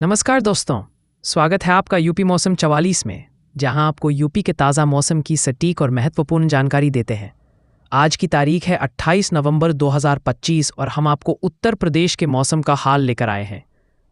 नमस्कार दोस्तों, स्वागत है आपका यूपी मौसम 44 में, जहां आपको यूपी के ताज़ा मौसम की सटीक और महत्वपूर्ण जानकारी देते हैं। आज की तारीख है 28 नवंबर 2025 और हम आपको उत्तर प्रदेश के मौसम का हाल लेकर आए हैं।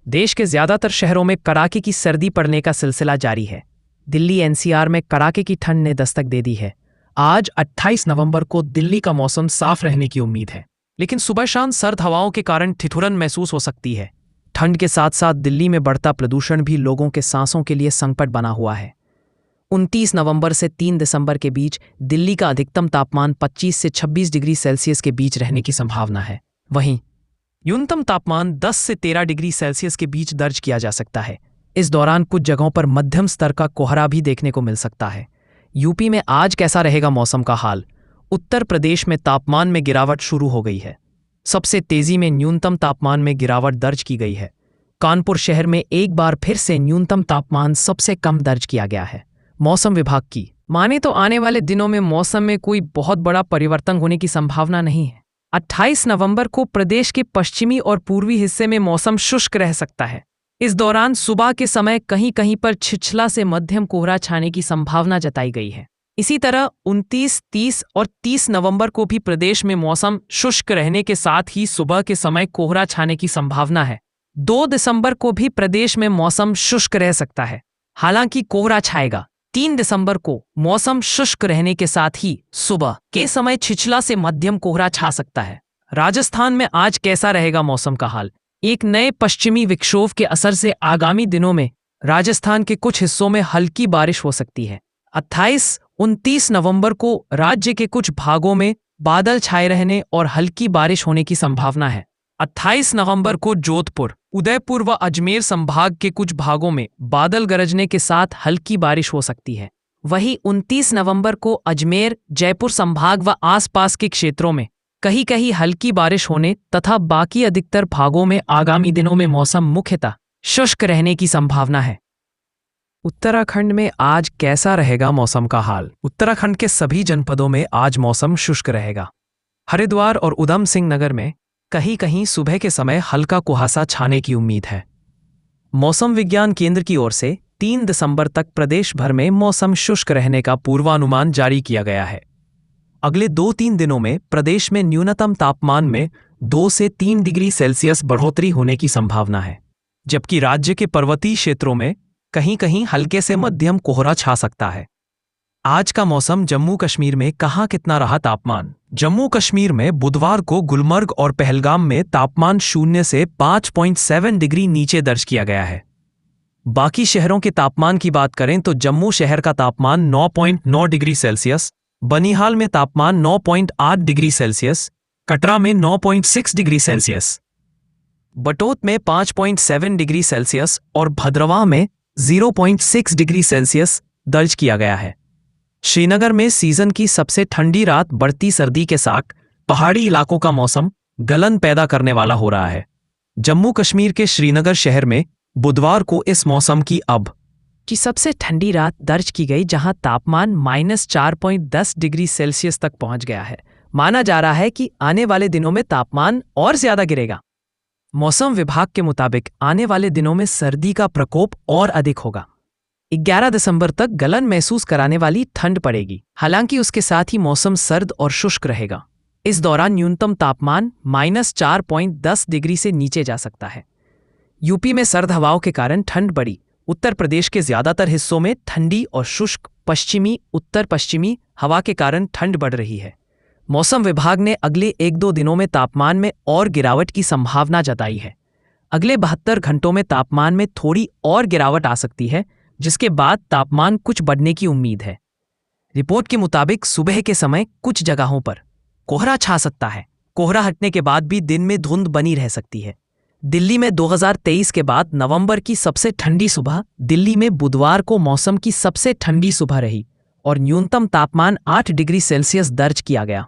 देश के ज़्यादातर शहरों में कड़ाके की सर्दी पड़ने का सिलसिला जारी है। दिल्ली एनसीआर में कड़ाके की ठंड ने दस्तक दे दी है। आज 28 नवंबर को दिल्ली का मौसम साफ रहने की उम्मीद है, लेकिन सुबह शाम सर्द हवाओं के कारण ठिठुरन महसूस हो सकती है। ठंड के साथ साथ दिल्ली में बढ़ता प्रदूषण भी लोगों के सांसों के लिए संकट बना हुआ है। 29 नवंबर से 3 दिसंबर के बीच दिल्ली का अधिकतम तापमान 25 से 26 डिग्री सेल्सियस के बीच रहने की संभावना है। वहीं न्यूनतम तापमान 10 से 13 डिग्री सेल्सियस के बीच दर्ज किया जा सकता है। इस दौरान कुछ जगहों पर मध्यम स्तर का कोहरा भी देखने को मिल सकता है। यूपी में आज कैसा रहेगा मौसम का हाल? उत्तर प्रदेश में तापमान में गिरावट शुरू हो गई है। सबसे तेजी में न्यूनतम तापमान में गिरावट दर्ज की गई है। कानपुर शहर में एक बार फिर से न्यूनतम तापमान सबसे कम दर्ज किया गया है। मौसम विभाग की माने तो आने वाले दिनों में मौसम में कोई बहुत बड़ा परिवर्तन होने की संभावना नहीं है। 28 नवंबर को प्रदेश के पश्चिमी और पूर्वी हिस्से में मौसम शुष्क रह सकता है। इस दौरान सुबह के समय कहीं कहीं पर छिछला से मध्यम कोहरा छाने की संभावना जताई गई है। इसी तरह 29, 30 और 30 नवंबर को भी प्रदेश में मौसम शुष्क रहने के साथ ही सुबह के समय कोहरा छाने की संभावना है। 2 दिसंबर को भी प्रदेश में मौसम शुष्क रह सकता है, हालांकि कोहरा छाएगा। 3 दिसंबर को मौसम शुष्क रहने के साथ ही सुबह के समय छिछला से मध्यम कोहरा छा सकता है। राजस्थान में आज कैसा रहेगा मौसम का हाल? एक नए पश्चिमी विक्षोभ के असर से आगामी दिनों में राजस्थान के कुछ हिस्सों में हल्की बारिश हो सकती है। 28, 29 नवंबर को राज्य के कुछ भागों में बादल छाए रहने और हल्की बारिश होने की संभावना है। 28 नवंबर को जोधपुर, उदयपुर व अजमेर संभाग के कुछ भागों में बादल गरजने के साथ हल्की बारिश हो सकती है। वहीं 29 नवंबर को अजमेर, जयपुर संभाग व आसपास के क्षेत्रों में कहीं कहीं हल्की बारिश होने तथा बाकी अधिकतर भागों में आगामी दिनों में मौसम मुख्यतः शुष्क रहने की संभावना है। उत्तराखंड में आज कैसा रहेगा मौसम का हाल? उत्तराखंड के सभी जनपदों में आज मौसम शुष्क रहेगा। हरिद्वार और उधम सिंह नगर में कहीं कहीं सुबह के समय हल्का कुहासा छाने की उम्मीद है। मौसम विज्ञान केंद्र की ओर से 3 दिसंबर तक प्रदेश भर में मौसम शुष्क रहने का पूर्वानुमान जारी किया गया है। अगले 2-3 दिनों में प्रदेश में न्यूनतम तापमान में 2 से 3 डिग्री सेल्सियस बढ़ोतरी होने की संभावना है, जबकि राज्य के पर्वतीय क्षेत्रों में कहीं कहीं हल्के से मध्यम कोहरा छा सकता है। आज का मौसम जम्मू कश्मीर में कहां कितना रहा तापमान? जम्मू कश्मीर में बुधवार को गुलमर्ग और पहलगाम में तापमान 0 से 5.7 डिग्री नीचे दर्ज किया गया है। बाकी शहरों के तापमान की बात करें तो जम्मू शहर का तापमान 9.9 डिग्री सेल्सियस, बनिहाल में तापमान 9.8 डिग्री सेल्सियस, कटरा में 9.6 डिग्री सेल्सियस, बटोत में 5.7 डिग्री सेल्सियस और भद्रवाह में 0.6 डिग्री सेल्सियस दर्ज किया गया है। श्रीनगर में सीजन की सबसे ठंडी रात बढ़ती सर्दी के साथ पहाड़ी इलाकों का मौसम गलन पैदा करने वाला हो रहा है। जम्मू कश्मीर के श्रीनगर शहर में बुधवार को इस मौसम की अब की सबसे ठंडी रात दर्ज की गई, जहां तापमान -4.10 डिग्री सेल्सियस तक पहुंच गया है। माना जा रहा है कि आने वाले दिनों में तापमान और ज्यादा गिरेगा। मौसम विभाग के मुताबिक आने वाले दिनों में सर्दी का प्रकोप और अधिक होगा। 11 दिसंबर तक गलन महसूस कराने वाली ठंड पड़ेगी, हालांकि उसके साथ ही मौसम सर्द और शुष्क रहेगा। इस दौरान न्यूनतम तापमान -4.10 डिग्री से नीचे जा सकता है। यूपी में सर्द हवाओं के कारण ठंड बढ़ी। उत्तर प्रदेश के ज्यादातर हिस्सों में ठंडी और शुष्क पश्चिमी उत्तर पश्चिमी हवा के कारण ठंड बढ़ रही है। मौसम विभाग ने अगले 1-2 दिनों में तापमान में और गिरावट की संभावना जताई है। अगले 72 घंटों में तापमान में थोड़ी और गिरावट आ सकती है, जिसके बाद तापमान कुछ बढ़ने की उम्मीद है। रिपोर्ट के मुताबिक सुबह के समय कुछ जगहों पर कोहरा छा सकता है। कोहरा हटने के बाद भी दिन में धुंध बनी रह सकती है। दिल्ली में 2023 के बाद नवंबर की सबसे ठंडी सुबह दिल्ली में बुधवार को मौसम की सबसे ठंडी सुबह रही और न्यूनतम तापमान 8 डिग्री सेल्सियस दर्ज किया गया,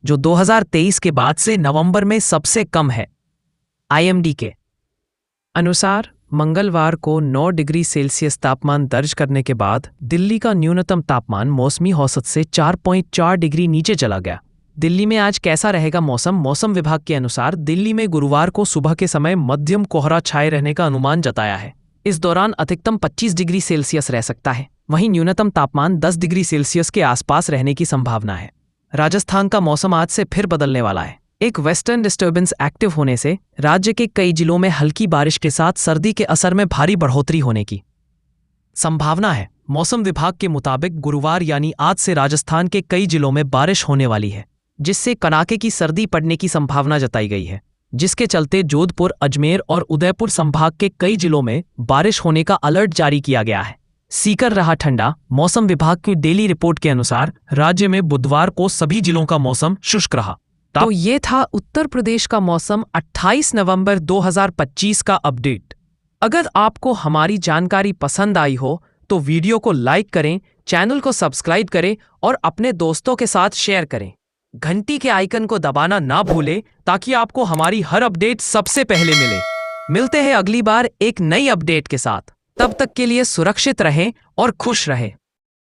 जो 2023 के बाद से नवंबर में सबसे कम है। आईएमडी के अनुसार मंगलवार को 9 डिग्री सेल्सियस तापमान दर्ज करने के बाद दिल्ली का न्यूनतम तापमान मौसमी औसत से 4.4 डिग्री नीचे चला गया, दिल्ली में आज कैसा रहेगा मौसम? मौसम विभाग के अनुसार दिल्ली में गुरुवार को सुबह के समय मध्यम कोहरा छाए रहने का अनुमान जताया है। इस दौरान अधिकतम 25 डिग्री सेल्सियस रह सकता है, वहीं न्यूनतम तापमान 10 डिग्री सेल्सियस के आसपास रहने की संभावना है। राजस्थान का मौसम आज से फिर बदलने वाला है। एक वेस्टर्न डिस्टर्बेंस एक्टिव होने से राज्य के कई जिलों में हल्की बारिश के साथ सर्दी के असर में भारी बढ़ोतरी होने की संभावना है। मौसम विभाग के मुताबिक गुरुवार यानी आज से राजस्थान के कई जिलों में बारिश होने वाली है, जिससे कड़ाके की सर्दी पड़ने की संभावना जताई गई है, जिसके चलते जोधपुर, अजमेर और उदयपुर संभाग के कई जिलों में बारिश होने का अलर्ट जारी किया गया है। सीकर रहा ठंडा। मौसम विभाग की डेली रिपोर्ट के अनुसार राज्य में बुधवार को सभी जिलों का मौसम शुष्क रहा। तो ये था उत्तर प्रदेश का मौसम 28 नवंबर 2025 का अपडेट। अगर आपको हमारी जानकारी पसंद आई हो तो वीडियो को लाइक करें, चैनल को सब्सक्राइब करें और अपने दोस्तों के साथ शेयर करें। घंटी के आइकन को दबाना ना भूलें ताकि आपको हमारी हर अपडेट सबसे पहले मिले। मिलते हैं अगली बार एक नई अपडेट के साथ। तब तक के लिए सुरक्षित रहें और खुश रहें।